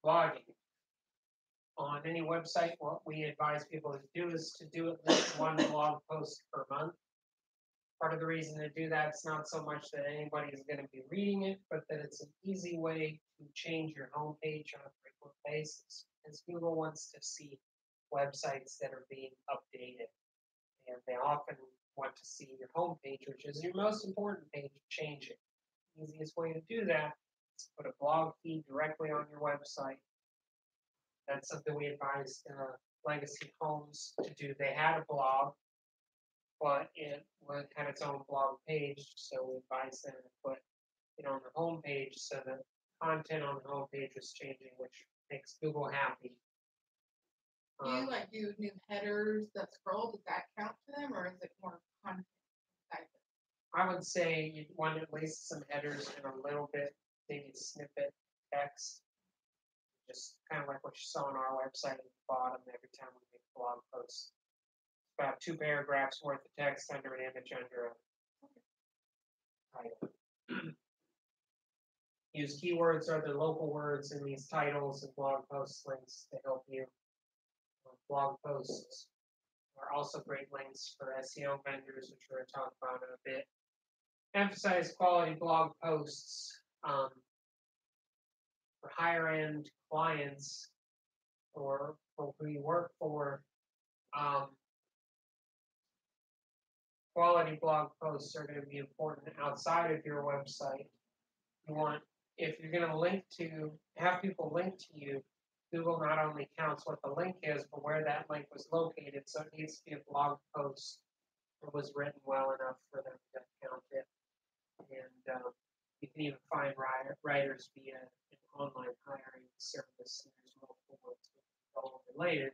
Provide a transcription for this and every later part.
blogging. On any website, what we advise people to do is to do at least one blog post per month. Part of the reason to do that is not so much that anybody is going to be reading it, but that it's an easy way to change your homepage on a frequent basis. Because Google wants to see websites that are being updated. And they often want to see your homepage, which is your most important page, change it. The easiest way to do that is put a blog feed directly on your website. That's something we advised Legacy Homes to do. They had a blog, but it had its own blog page, so we advised them to put it on the homepage so the content on the homepage was changing, which makes Google happy. Do you do new headers that scroll? Does that count to them, or is it more content? I would say you'd want at least some headers and a little bit, maybe a snippet text. Just kind of like what you saw on our website at the bottom every time we make blog posts. About 2 paragraphs worth of text under an image under a title. Use keywords or other local words in these titles and blog post links to help you. Blog posts are also great links for SEO vendors, which we're going to talk about in a bit. Emphasize quality blog posts for higher end clients or who you work for. Quality blog posts are going to be important outside of your website. You want, if you're going to have people link to you, Google not only counts what the link is, but where that link was located. So it needs to be a blog post that was written well enough for them to count it. And you can even find writers via an online hiring service. And there's multiple ones all related.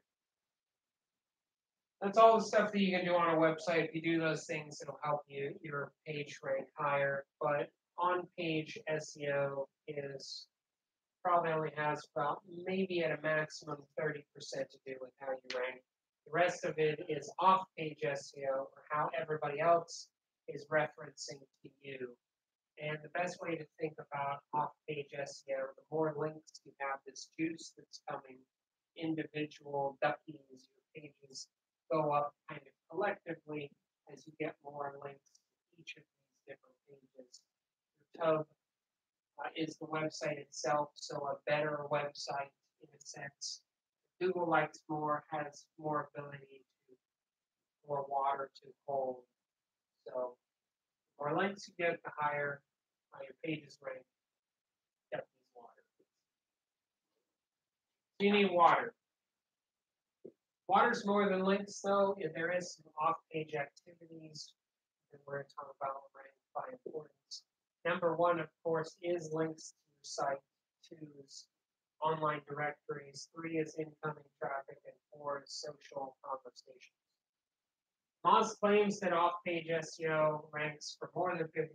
That's all the stuff that you can do on a website. If you do those things, it'll help your page rank higher. But on-page SEO probably only has about maybe at a maximum 30% to do with how you rank. The rest of it is off-page SEO, or how everybody else is referencing to you. And the best way to think about off-page SEO, the more links you have, this juice that's coming, individual duckies, your pages go up kind of collectively as you get more links to each of these different pages. Your tub is the website itself, so a better website in a sense. Google likes more, has more ability to pour water to cold. So the more links you get, the higher your pages rank. Get these water. So you need water. Water's more than links, though. If there is some off-page activities, and we're going to talk about rank by importance. Number one, of course, is links to your site. 2 is online directories. 3 is incoming traffic. And 4 is social conversations. Moz claims that off-page SEO ranks for more than 50%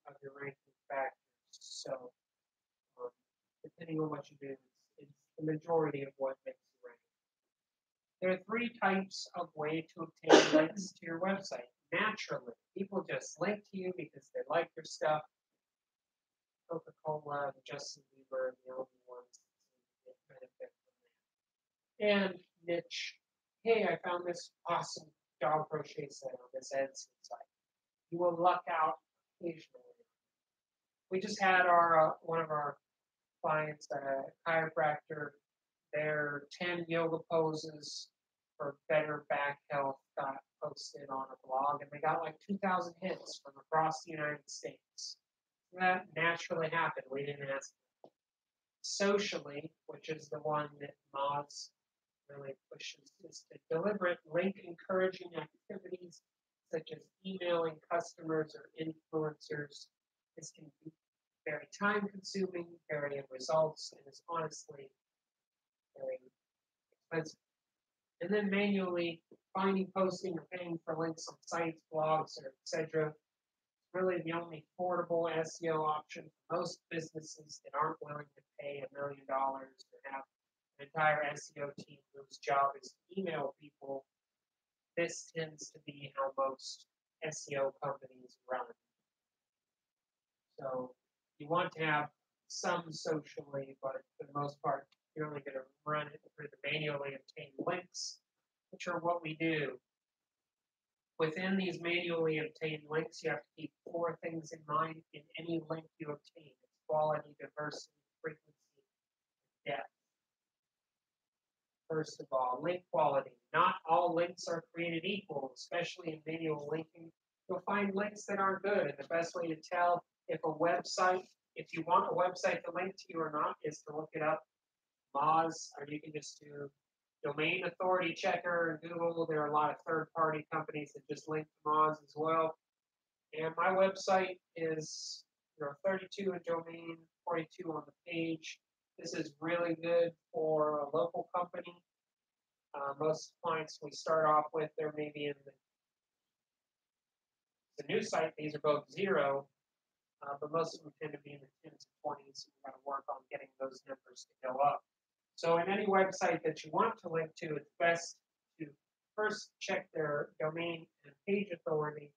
of your ranking factors. So, depending on what you do, it's the majority of what makes you rank. There are 3 types of way to obtain links to your website. Naturally, people just link to you because they like your stuff. Coca-Cola, Justin Bieber, the only ones that benefit from that. And niche. Hey, I found this awesome dog crochet set on this Etsy site. You will luck out occasionally. We just had one of our clients, a chiropractor, their 10 yoga poses for better back health got posted on a blog, and they got like 2,000 hits from across the United States. That naturally happened. We didn't ask them. Socially, which is the one that Moz really pushes, is to deliberate link encouraging activities such as emailing customers or influencers. This can be very time consuming, varying results, and is honestly very expensive. And then manually finding, posting, or paying for links on sites, blogs, or etc. Really the only affordable SEO option for most businesses that aren't willing to pay $1 million or have an entire SEO team whose job is to email people. This tends to be how most SEO companies run. So you want to have some socially, but for the most part, you're only going to run it through the manually obtained links, which are what we do. Within these manually obtained links, you have to keep 4 things in mind in any link you obtain. It's quality, diversity, frequency, depth. First of all, link quality. Not all links are created equal, especially in manual linking. You'll find links that aren't good. And the best way to tell if you want a website to link to you or not, is to look it up. Moz, or you can just do domain authority checker in Google. There are a lot of third-party companies that just link to Moz as well. And my website is 32 in domain, 42 on the page. This is really good for a local company. Most clients we start off with, they're maybe in the new site, these are both 0, but most of them tend to be in the 10s and 20s. So we've got to work on getting those numbers to go up. So in any website that you want to link to, it's best to first check their domain and page authority.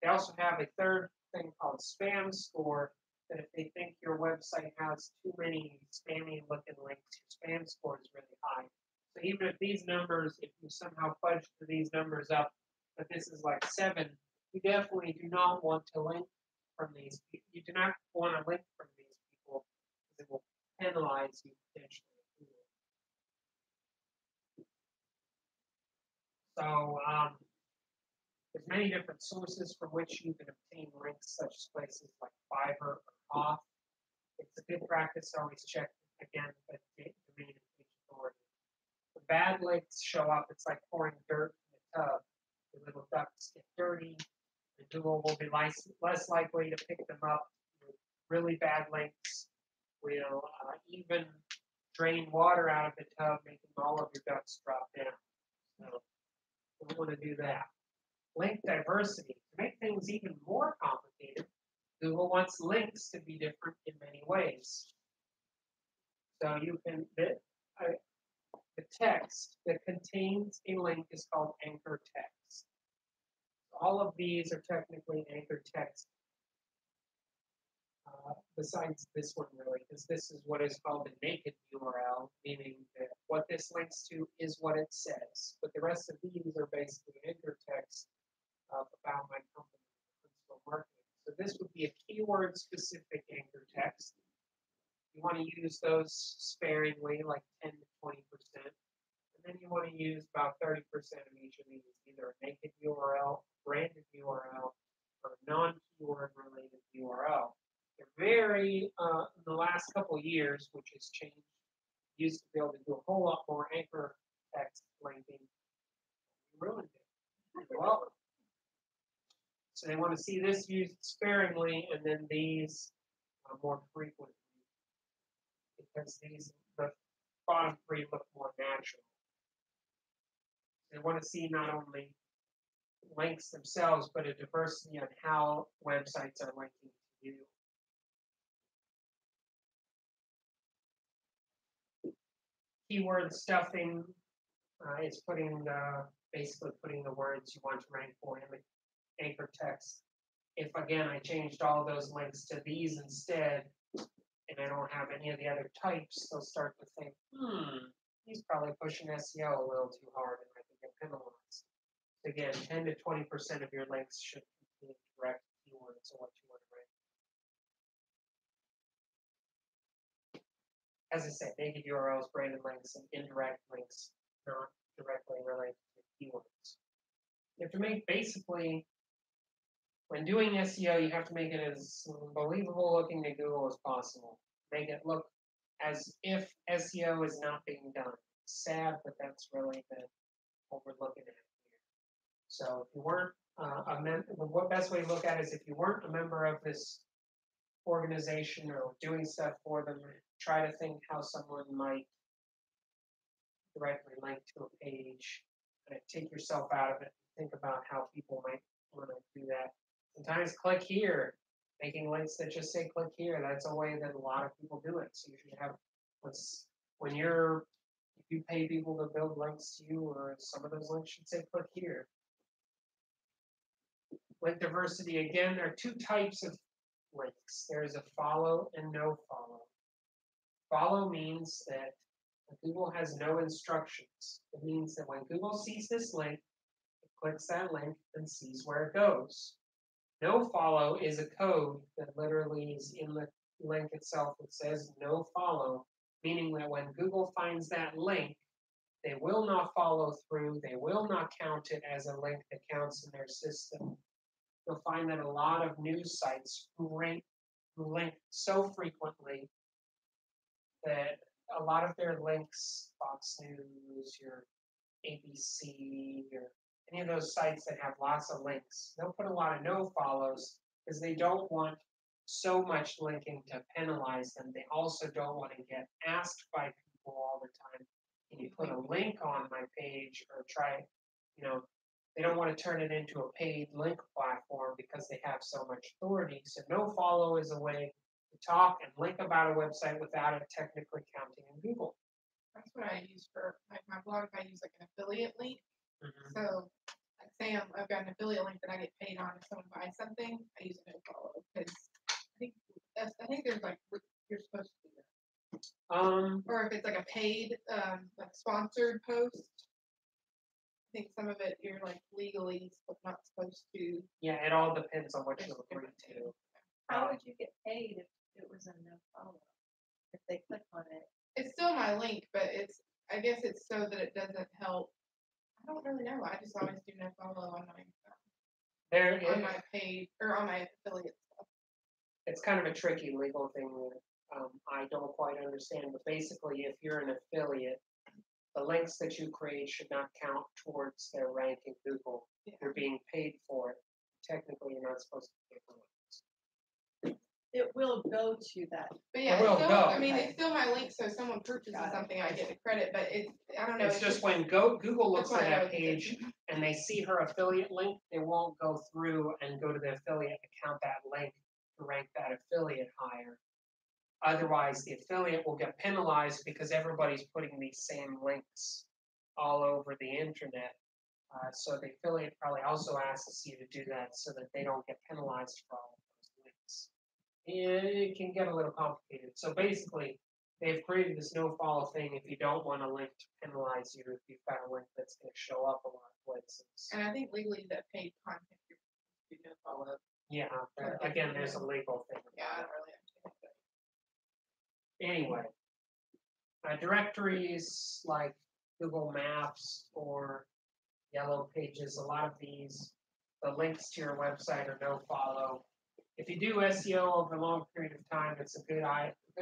They also have a third thing called spam score, that if they think your website has too many spammy looking links, your spam score is really high. So even if these numbers, if you somehow fudge these numbers up, but this is like 7, you definitely do not want to link from these people. You do not want to link from these people because it will penalize you potentially. So there's many different sources from which you can obtain links, such as places like Fiverr or Auth. It's a good practice to always check again the domain and page authority. When bad links show up, it's like pouring dirt in a tub. The little ducks get dirty, and Google will be less likely to pick them up. Really bad links will even drain water out of the tub, making all of your ducks drop down. So we don't want to do that. Link diversity. To make things even more complicated, Google wants links to be different in many ways. So you can, the text that contains a link is called anchor text. All of these are technically anchor text, besides this one really, because this is what is called a naked URL, meaning that what this links to is what it says. But the rest of these are basically anchor text about my company, principal marketing. So this would be a keyword-specific anchor text. You want to use those sparingly, like 10 to 20%. And then you want to use about 30% of each of these, either a naked URL, branded URL, or a non-keyword related URL. They're very, in the last couple of years, which has changed, used to be able to do a whole lot more anchor text linking. We ruined it. You're welcome. So they want to see this used sparingly, and then these more frequently, because the bottom 3 look more natural. They want to see not only links themselves, but a diversity on how websites are linking to you. Keyword stuffing is basically putting the words you want to rank for in the anchor text. If again I changed all those links to these instead, and I don't have any of the other types, they'll start to think, he's probably pushing SEO a little too hard, and I can get penalized. So again, 10 to 20% of your links should contain direct keywords or what you want to rank. As I said, naked URLs, branded links, and indirect links not directly related to keywords. You have to make basically, when doing SEO, you have to make it as believable looking to Google as possible. Make it look as if SEO is not being done. It's sad, but that's really what we're looking at here. So if you weren't a member, the best way to look at it is if you weren't a member of this organization or doing stuff for them, try to think how someone might directly link to a page. Take yourself out of it. Think about how people might want to do that. Sometimes click here, making links that just say click here. That's a way that a lot of people do it. So you should have, if you pay people to build links to you, or some of those links should say click here. Link diversity, again, there are 2 types of links. There's a follow and no follow. Follow means that Google has no instructions. It means that when Google sees this link, it clicks that link and sees where it goes. No follow is a code that literally is in the link itself that says no follow, meaning that when Google finds that link, they will not follow through, they will not count it as a link that counts in their system. You'll find that a lot of news sites link so frequently that a lot of their links, Fox News, your ABC, your any of those sites that have lots of links, they'll put a lot of no follows because they don't want so much linking to penalize them. They also don't want to get asked by people all the time, can you put a link on my page or try, they don't want to turn it into a paid link platform because they have so much authority. So no follow is a way to talk and link about a website without it technically counting in Google. That's what I use for my blog. I use like an affiliate link. Mm-hmm. So, like say I've got an affiliate link that I get paid on. If someone buys something, I use a no follow because I think there's like you're supposed to do that. Or if it's like a paid, like sponsored post, I think some of it you're like legally not supposed to. Yeah, it all depends on what you agree to. How would you get paid if it was a no follow? If they click on it, it's still my link, but I guess it's so that it doesn't help. I don't really know. I just always do no follow on my paid or on my affiliate stuff. It's kind of a tricky legal thing that I don't quite understand. But basically, if you're an affiliate, the links that you create should not count towards their rank in Google. Yeah. You're being paid for it. Technically, you're not supposed to pay for links. It will go to that. But yeah, it's still my link, so if someone purchases something, I get the credit, but I don't know. It's just when Google looks at that page and they see her affiliate link, they won't go through and go to the affiliate and count that link to rank that affiliate higher. Otherwise, the affiliate will get penalized because everybody's putting these same links all over the internet. So the affiliate probably also asks you to do that so that they don't get penalized for all of those links. It can get a little complicated. So basically, they've created this no follow thing if you don't want a link to penalize you if you've got a link that's going to show up a lot of places. And I think legally that paid content you no follow. Yeah, again, there's a legal thing. Yeah, I don't really understand that. Anyway, directories like Google Maps or Yellow Pages, a lot of these, the links to your website are no follow. If you do SEO over a long period of time, it's a good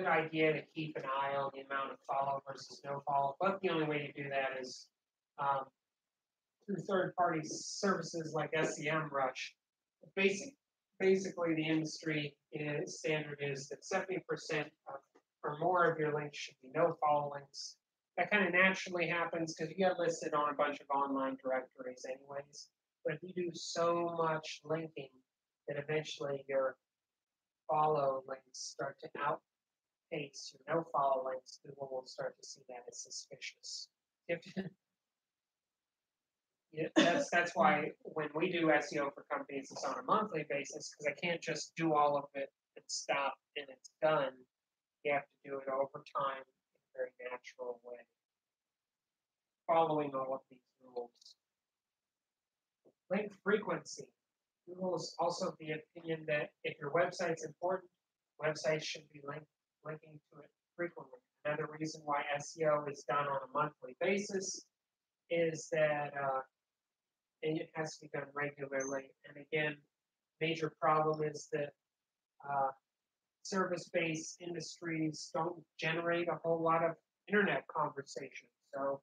idea to keep an eye on the amount of follow versus no follow. But the only way to do that is through third-party services like SEMrush. Basically, the industry standard is that 70% or more of your links should be no follow links. That kind of naturally happens because you get listed on a bunch of online directories anyways. But if you do so much linking, that eventually your follow links start to outpace your no follow links, Google will start to see that as suspicious. That's why when we do SEO for companies, it's on a monthly basis because I can't just do all of it and stop and it's done. You have to do it over time in a very natural way, following all of these rules. Link frequency. Google is also of the opinion that if your website's important, websites should be linking to it frequently. Another reason why SEO is done on a monthly basis is that it has to be done regularly. And again, major problem is that service-based industries don't generate a whole lot of internet conversation. So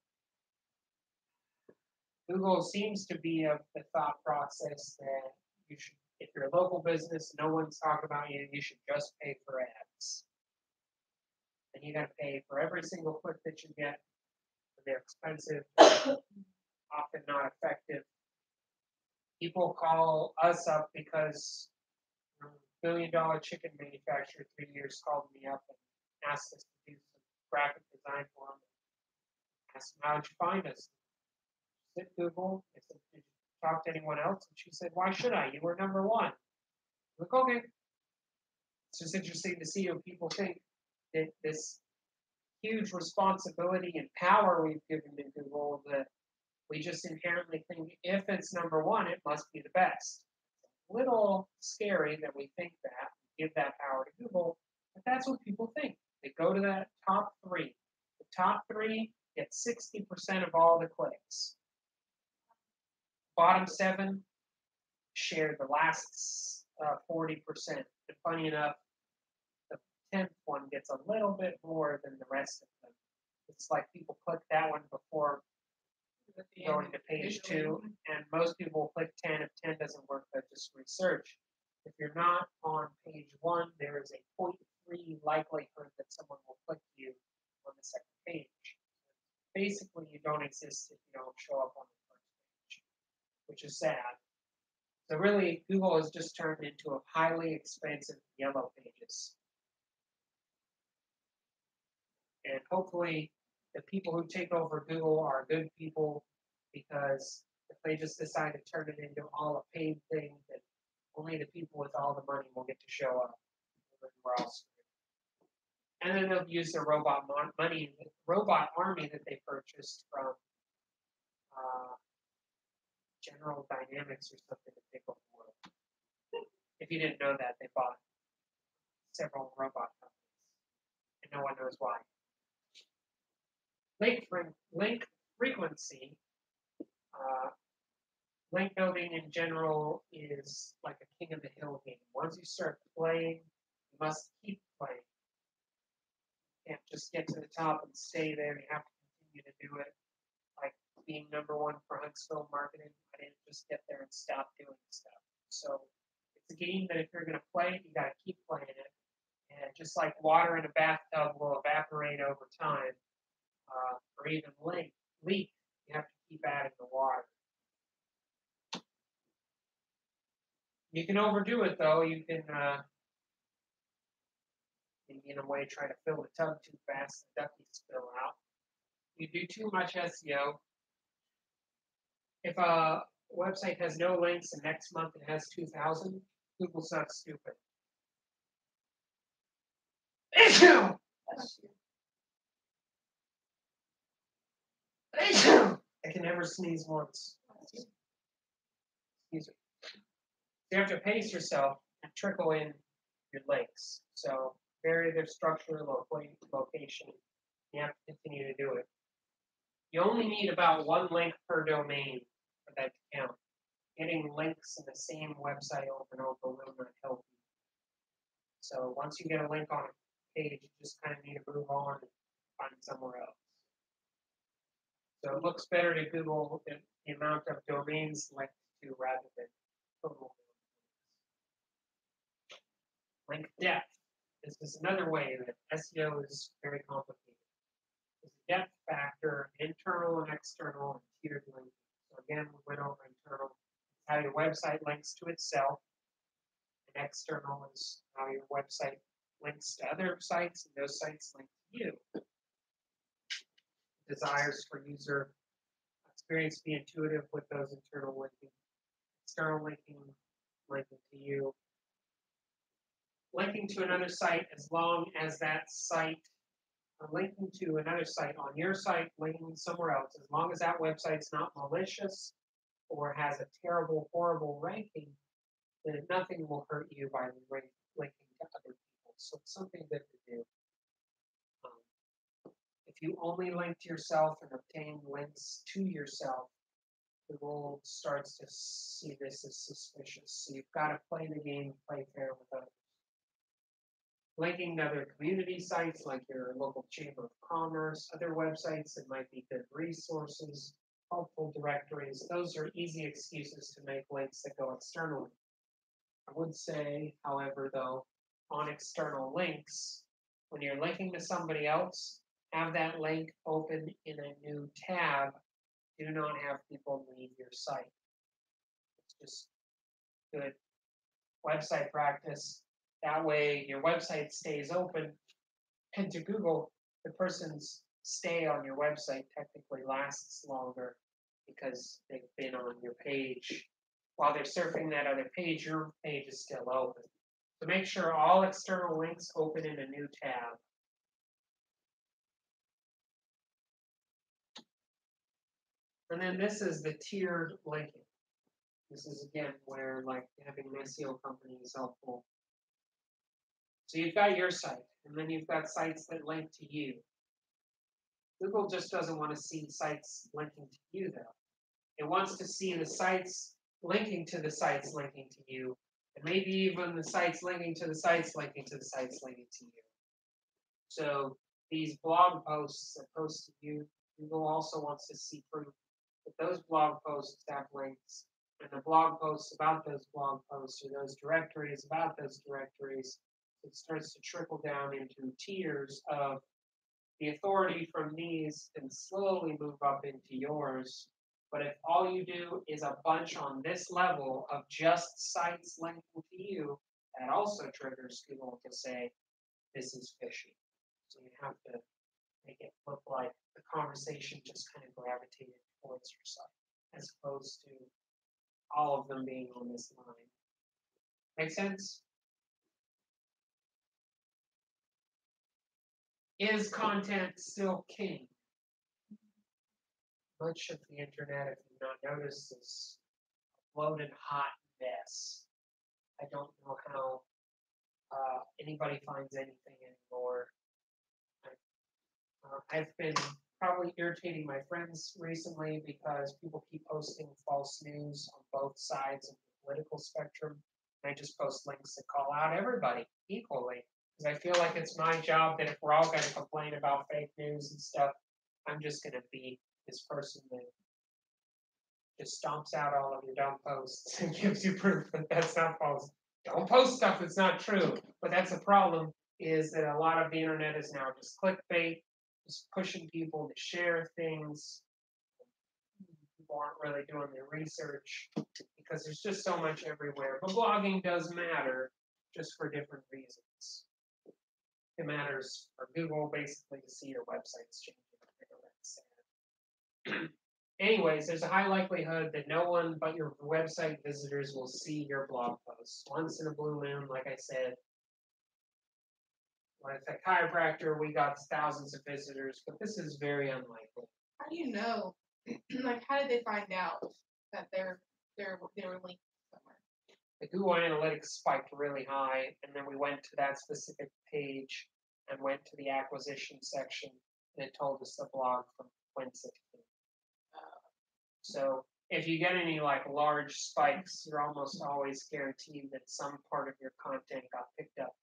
Google seems to be of the thought process that you should, if you're a local business, no one's talking about you, you should just pay for ads. And you gotta pay for every single click that you get. They're expensive, often not effective. People call us up because $1 billion chicken manufacturer 3 years called me up and asked us to do some graphic design for them. Asked them, how'd you find us? I said, Google. I said, did you talk to anyone else? And she said, why should I? You were number one. I'm like, okay. It's just interesting to see how people think that this huge responsibility and power we've given to Google that we just inherently think if it's number one, it must be the best. It's a little scary that we think that, give that power to Google, but that's what people think. They go to that top three. The top three get 60% of all the clicks. Bottom seven share the last 40%. And funny enough, the 10th one gets a little bit more than the rest of them. It's like people click that one before going to page 2, and most people will click 10. If 10 doesn't work, they'll just research. If you're not on page 1, there is a 0.3 likelihood that someone will click you on the second page. Basically, you don't exist if you don't show up on the first page, which is sad. So really, Google has just turned into a highly expensive yellow pages. And hopefully, the people who take over Google are good people, because if they just decide to turn it into all a paid thing, then only the people with all the money will get to show up. We're all screwed. And then they'll use their robot army that they purchased from General Dynamics or something to take over the world. If you didn't know that, they bought several robot companies, and no one knows why. Link frequency. Link building in general is like a king of the hill game. Once you start playing, you must keep playing. You can't just get to the top and stay there. You have to continue to do it. Like being number one for Huntsville marketing, I didn't just get there and stop doing stuff. So it's a game that if you're going to play it, you got to keep playing it. And just like water in a bathtub will evaporate over time, or even leak, you have to keep adding the water. You can overdo it though. You can, in a way, try to fill the tub too fast, the duckies spill out. You do too much SEO. If a website has no links and next month it has 2,000, Google's not stupid. I can never sneeze once. Excuse me. You have to pace yourself and trickle in your links. So vary their structure, location. You have to continue to do it. You only need about 1 link per domain for that to count. Getting links in the same website over and over will not help you. So once you get a link on a page, you just kind of need to move on and find somewhere else. So it looks better to Google the amount of domains linked to rather than total domains. Link depth. This is another way that SEO is very complicated. There's a depth factor, internal and external, and tiered linking. So again, we went over internal. It's how your website links to itself. And external is how your website links to other sites, and those sites link to you. Desires for user experience be intuitive with those internal linking. External linking to you. Linking to another site as long as that site, linking to another site on your site, linking somewhere else, as long as that website's not malicious or has a terrible, horrible ranking, then nothing will hurt you by linking to other people. So it's something good to do. If you only link to yourself and obtain links to yourself, Google starts to see this as suspicious. So you've got to play the game, play fair with others. Linking to other community sites like your local chamber of commerce, other websites that might be good resources, helpful directories. Those are easy excuses to make links that go externally. I would say, however, though, on external links, when you're linking to somebody else, have that link open in a new tab. Do not have people leave your site. It's just good website practice. That way your website stays open, and to Google, the person's stay on your website technically lasts longer because they've been on your page. While they're surfing that other page, your page is still open. So make sure all external links open in a new tab. And then this is the tiered linking. This is again where like having an SEO company is helpful. So you've got your site, and then you've got sites that link to you. Google just doesn't want to see sites linking to you though. It wants to see the sites linking to the sites linking to you, and maybe even the sites linking to the sites linking to the sites linking to you. So these blog posts that post to you, Google also wants to see proof that those blog posts have links, and the blog posts about those blog posts, or those directories about those directories. It starts to trickle down into tiers of the authority from these can slowly move up into yours. But if all you do is a bunch on this level of just sites linking to you, that also triggers Google to say, this is fishy. So you have to make it look like the conversation just kind of gravitated towards your site, as opposed to all of them being on this line. Make sense? Is content still king? Much of the internet, if you've not noticed, is a bloated hot mess. I don't know how anybody finds anything anymore. I've been probably irritating my friends recently because people keep posting false news on both sides of the political spectrum. And I just post links that call out everybody equally. Because I feel like it's my job that if we're all going to complain about fake news and stuff, I'm just going to be this person that just stomps out all of your dumb posts and gives you proof that that's not false. Don't post stuff that's not true. But that's the problem, is that a lot of the internet is now just clickbait, just pushing people to share things. People aren't really doing their research because there's just so much everywhere. But blogging does matter, just for different reasons. It matters for Google basically to see your website's changing. That's sad. Anyways, there's a high likelihood that no one but your website visitors will see your blog posts. Once in a blue moon, like I said. With a chiropractor, we got thousands of visitors, but this is very unlikely. How do you know? Like, how did they find out that they were linked somewhere? The Google Analytics spiked really high, and then we went to that specific page and went to the acquisition section, and it told us the blog from whence it came. So if you get any like large spikes, you're almost always guaranteed that some part of your content got picked up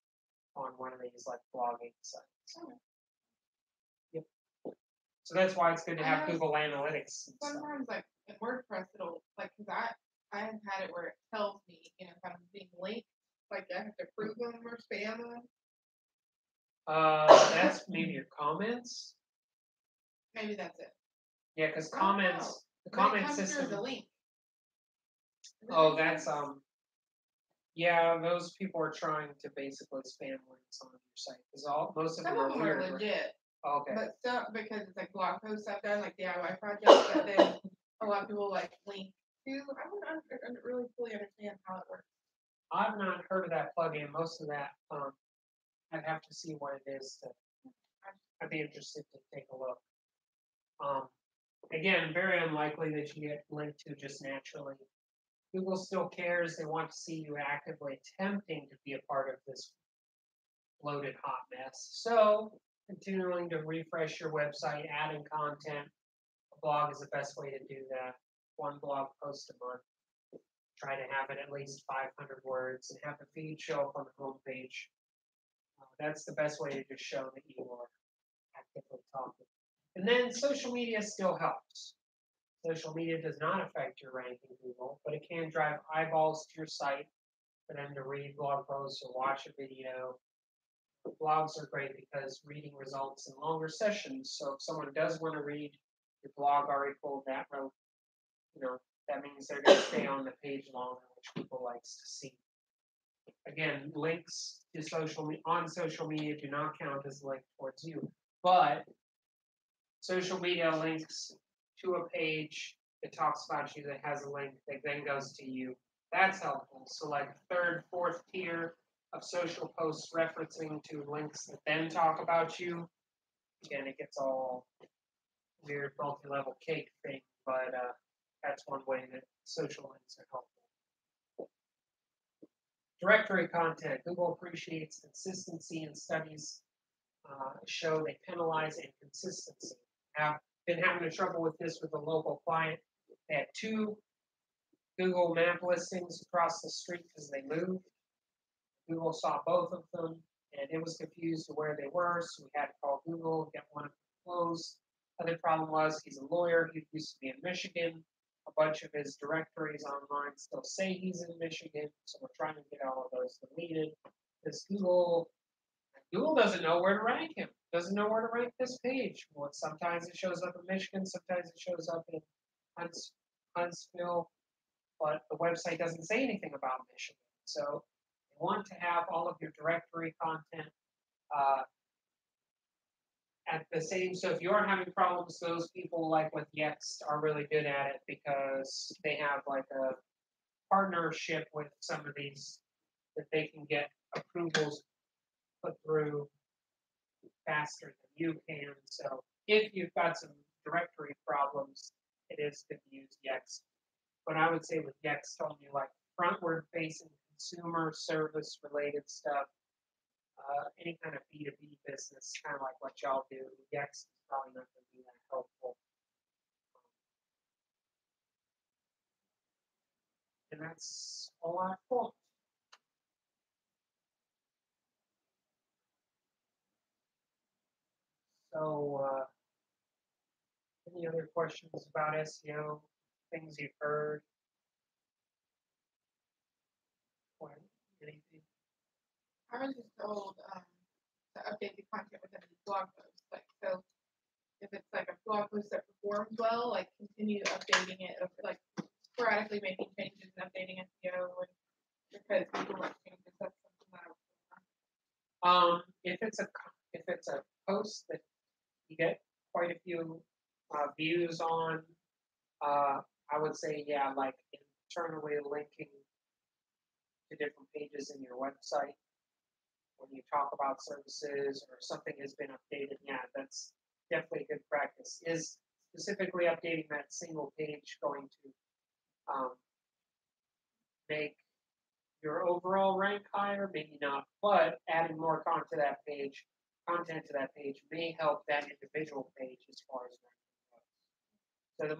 on one of these like blogging sites. Oh. Yep. So that's why it's good to have Google Analytics. Sometimes, like in WordPress, it'll like because I have had it where it tells me, if I'm being linked, like I have to prove them or spam them. That's maybe your comments. Maybe that's it. Yeah, because comments. The comment system. The link. Oh, that's yeah, those people are trying to basically spam links on your site because most of them are weird. Legit. Oh, okay. But stuff because it's like blog posts I've done, like DIY projects that then a lot of people like link to. I don't really fully understand how it works. I've not heard of that plugin. Most of that, I'd have to see what it is. I'd be interested to take a look. Again, very unlikely that you get linked to just naturally. Google still cares. They want to see you actively attempting to be a part of this bloated hot mess. So, continuing to refresh your website, adding content. A blog is the best way to do that. One blog post a month. Try to have it at least 500 words and have the feed show up on the homepage. That's the best way to just show that you are actively talking. And then social media still helps. Social media does not affect your ranking in Google, but it can drive eyeballs to your site for them to read blog posts or watch a video. Blogs are great because reading results in longer sessions. So if someone does want to read your blog article, that means they're going to stay on the page longer, which Google likes to see. Again, links to social media do not count as a link towards you, but social media links to a page that talks about you that has a link that then goes to you. That's helpful. So like third, fourth tier of social posts referencing to links that then talk about you. Again, it gets all weird multi-level cake thing, but that's one way that social links are helpful. Directory content. Google appreciates consistency, and studies show they penalize inconsistency. I've been having trouble with this with a local client. They had 2 Google map listings across the street because they moved. Google saw both of them, and it was confused to where they were, so we had to call Google, get one of them closed. Other problem was he's a lawyer, he used to be in Michigan. A bunch of his directories online still say he's in Michigan, so we're trying to get all of those deleted. Because Google doesn't know where to rank him, doesn't know where to rank this page. Well, sometimes it shows up in Michigan, sometimes it shows up in Huntsville, but the website doesn't say anything about Michigan. So you want to have all of your directory content at the same. So if you're having problems, those people like with Yext are really good at it because they have like a partnership with some of these that they can get approvals put through faster than you can. So if you've got some directory problems, it is good to use Yext. But I would say with Yext, only like frontward facing consumer service related stuff, any kind of B2B business, kind of like what y'all do, Yext is probably not going to be that helpful. And that's all I've got. So, any other questions about SEO, things you've heard? Or anything? I was just told to update the content within the blog post. Like, so if it's like a blog post that performs well, like continue updating it, of like sporadically making changes and updating SEO, and because people like changes, that's something that I was doing. If it's a post that you get quite a few views on, I would say yeah, like internally linking to different pages in your website when you talk about services or something has been updated. Yeah, that's definitely a good practice. Is specifically updating that single page going to make your overall rank higher? Maybe not, but adding more content to that page may help that individual page as far as ranking goes.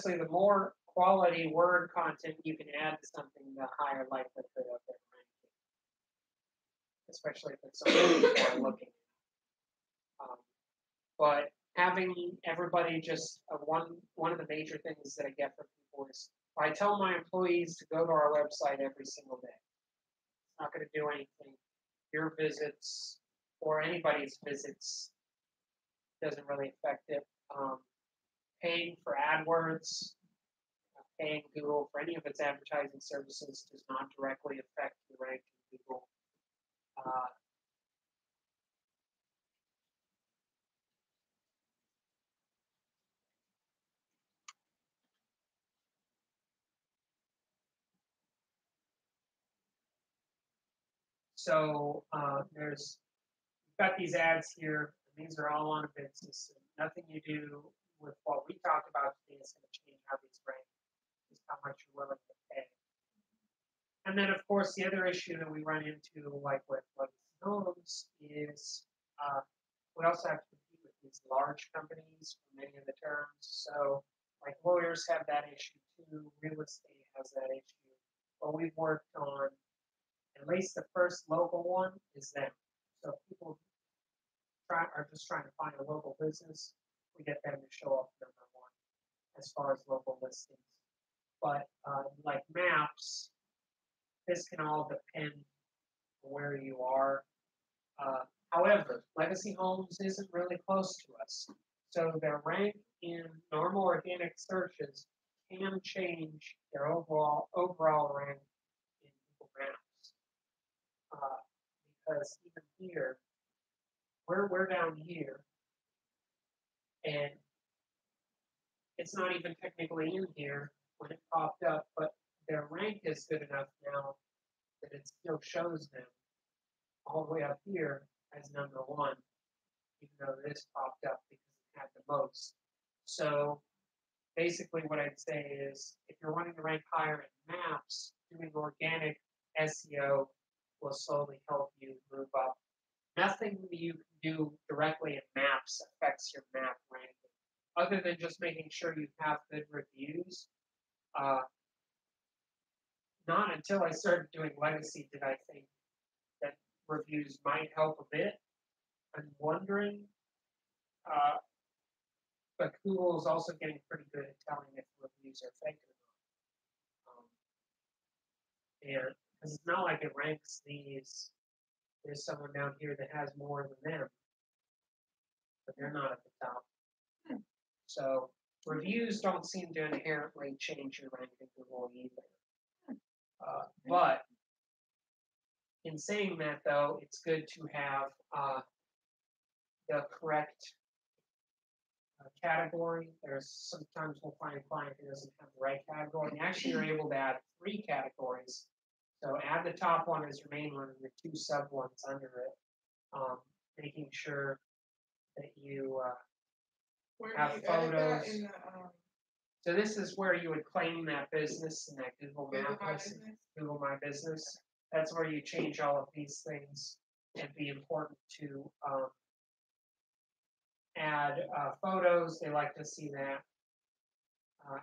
So the more quality word content you can add to something, the higher likelihood of it ranking, especially if it's something people are looking at. But having everybody just one of the major things that I get from people is I tell my employees to go to our website every single day. It's not going to do anything. Your visits or anybody's visits doesn't really affect it. Paying for AdWords, paying Google for any of its advertising services does not directly affect the rank in Google. So you've got these ads here, and these are all on a bid system. Nothing you do with what we talked about today is going to change how these rank, just how much you're willing to pay. And then, of course, the other issue that we run into, like with legacy homes, is we also have to compete with these large companies for many of the terms. So, like lawyers have that issue too, real estate has that issue. What we've worked on, at least the first local one, is them. So if people are just trying to find a local business, we get them to show up number one as far as local listings. But like maps, this can all depend on where you are. However, legacy homes isn't really close to us. So their rank in normal organic searches can change their overall rank in Google Maps. Because even here, we're down here, and it's not even technically in here when it popped up, but their rank is good enough now that it still shows them all the way up here as number one, even though this popped up because it at the most. So basically what I'd say is if you're wanting to rank higher in maps, doing organic SEO will slowly help you move up. Nothing you can do directly in maps affects your map ranking, other than just making sure you have good reviews. Not until I started doing legacy did I think that reviews might help a bit. I'm wondering, but Google is also getting pretty good at telling if reviews are fake or not. And because it's not like it ranks these, there's someone down here that has more than them, but they're not at the top. So reviews don't seem to inherently change your rank in Google either. But in saying that, though, it's good to have the correct category. There's sometimes we'll find a client who doesn't have the right category. And actually, you're able to add 3 categories. So add the top one as your main one and the 2 sub ones under it, making sure that you have photos. So this is where you would claim that business in that Google Map list, Google My Business. That's where you change all of these things. It'd be important to add photos. They like to see that.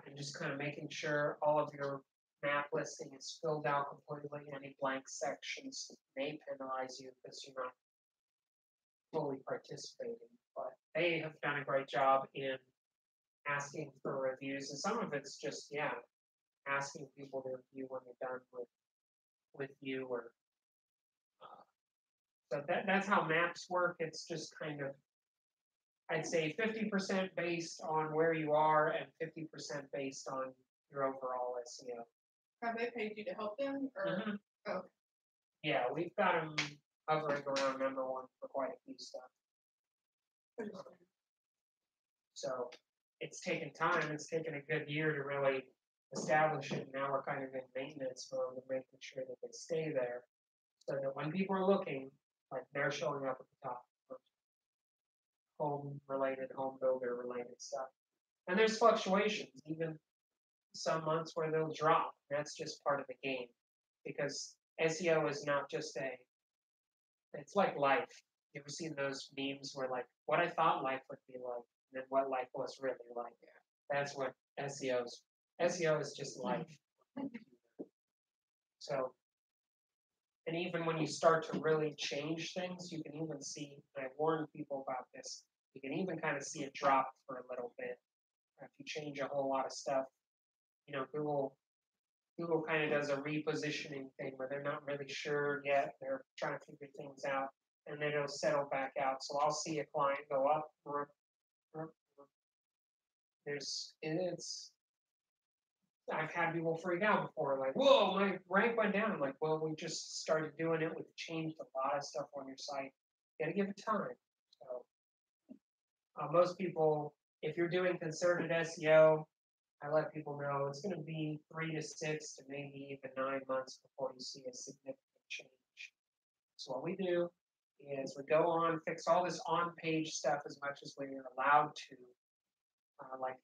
And just kind of making sure all of your map listing is filled out completely. Any blank sections may penalize you because you're not fully participating. But they have done a great job in asking for reviews, and some of it's just asking people to review when they're done with you, or so that's how maps work. It's just kind of, I'd say 50% based on where you are and 50% based on your overall SEO. Have they paid you to help them, or? Mm-hmm. Oh. Yeah, we've got them hovering around #1 for quite a few stuff. So it's taken time. It's taken a good year to really establish it. Now we're kind of in maintenance mode and making sure that they stay there, so that when people are looking, like they're showing up at the top. Home related, home builder related stuff. And there's fluctuations, even some months where they'll drop. That's just part of the game, because SEO is not just it's like life. You ever seen those memes where like what I thought life would be like, and then what life was really like? That's what SEO is just life. So, and even when you start to really change things, you can even see, and I warn people about this, you can even kind of see it drop for a little bit. If you change a whole lot of stuff, Google kind of does a repositioning thing where they're not really sure yet. They're trying to figure things out, and then it'll settle back out. So I'll see a client go up. I've had people freak out before, like, whoa, my rank went down. I'm like, well, we just started doing it. We've changed a lot of stuff on your site. You gotta give it time. So most people, if you're doing concerted SEO, I let people know it's going to be 3 to 6 to maybe even 9 months before you see a significant change. So what we do is we go on, fix all this on-page stuff as much as we're allowed to. Like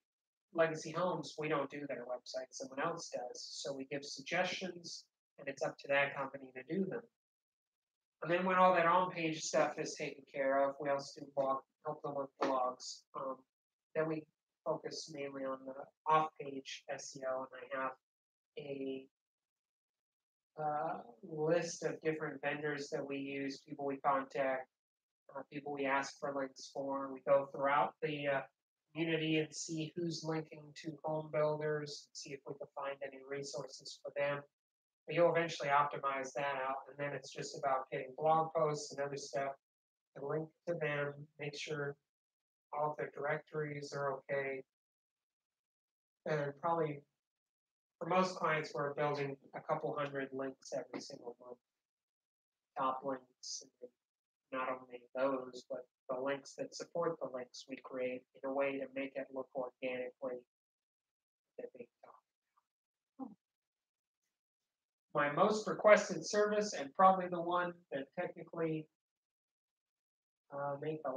Legacy Homes, we don't do their website, someone else does. So we give suggestions, and it's up to that company to do them. And then when all that on-page stuff is taken care of, we also do help them with blogs. Then we focus mainly on the off-page SEO, and I have a list of different vendors that we use, people we contact, people we ask for links for. We go throughout the community and see who's linking to home builders, see if we can find any resources for them. But you'll eventually optimize that out, and then it's just about getting blog posts and other stuff to link to them, make sure all of their directories are okay. And probably for most clients, we're building a couple hundred links every single month. Top links, and not only those, but the links that support the links we create in a way to make it look organically that they talk. My most requested service, and probably the one that technically make the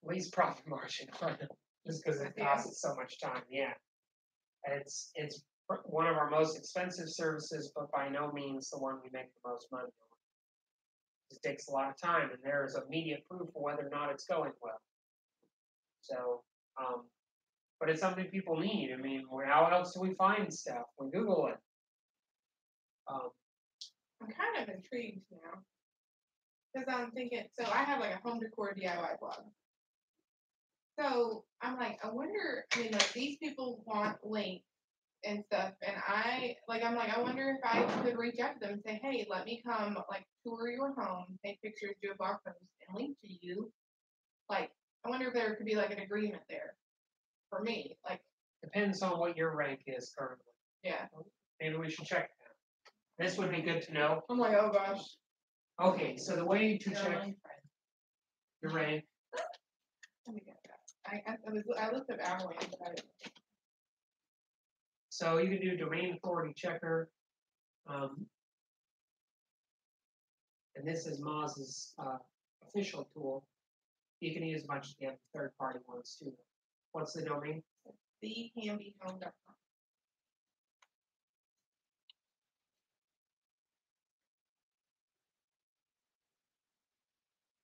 least profit margin on them, just because it costs us so much time. Yeah, it's one of our most expensive services, but by no means the one we make the most money on. It takes a lot of time, and there is immediate proof of whether or not it's going well. So, but it's something people need. I mean, how else do we find stuff? We Google it. I'm kind of intrigued now. Because I'm thinking, so I have like a home decor DIY blog. So I'm like, I wonder, I mean, like these people want links and stuff. And I wonder if I could reach out to them and say, hey, let me come like tour your home, take pictures, do a blog post and link to you. Like, I wonder if there could be like an agreement there for me. Like, depends on what your rank is currently. Yeah. Maybe we should check that. This would be good to know. I'm like, oh gosh. Okay, so the way to check your rank. Let me get that. I looked up Avalanche, but I didn't. So you can do domain authority checker. And this is Moz's official tool. You can use as much as you have third-party ones too. What's the domain? TheHandyHome.com.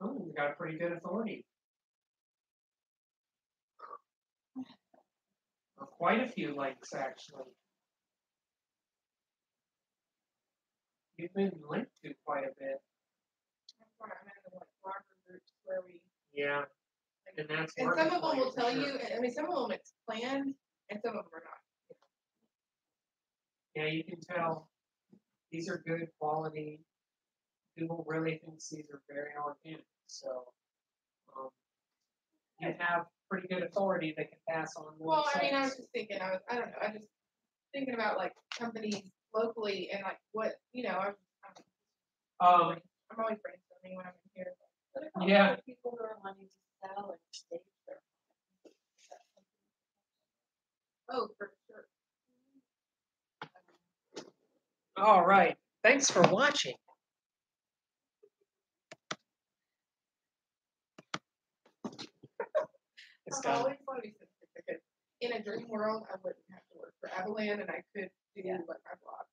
Oh, we got a pretty good authority. Quite a few links, actually. You've been linked to quite a bit. That's why I'm in the like blogger groups where we. Yeah. And that's and some of them will tell you. I mean, some of them it's planned, and some of them are not. Yeah, you can tell these are good quality. Google really thinks these are very organic. So you have pretty good authority that can pass on. Well, I mean, I was just thinking. I don't know. I just thinking about like companies locally and like what I'm always brainstorming when I'm in here. But if a lot of people who are wanting to sell and stage their Oh, for sure. All right. Thanks for watching. I've always wanted to be specific. In a dream world, I wouldn't have to work for Avalanche, and I could do like my blog.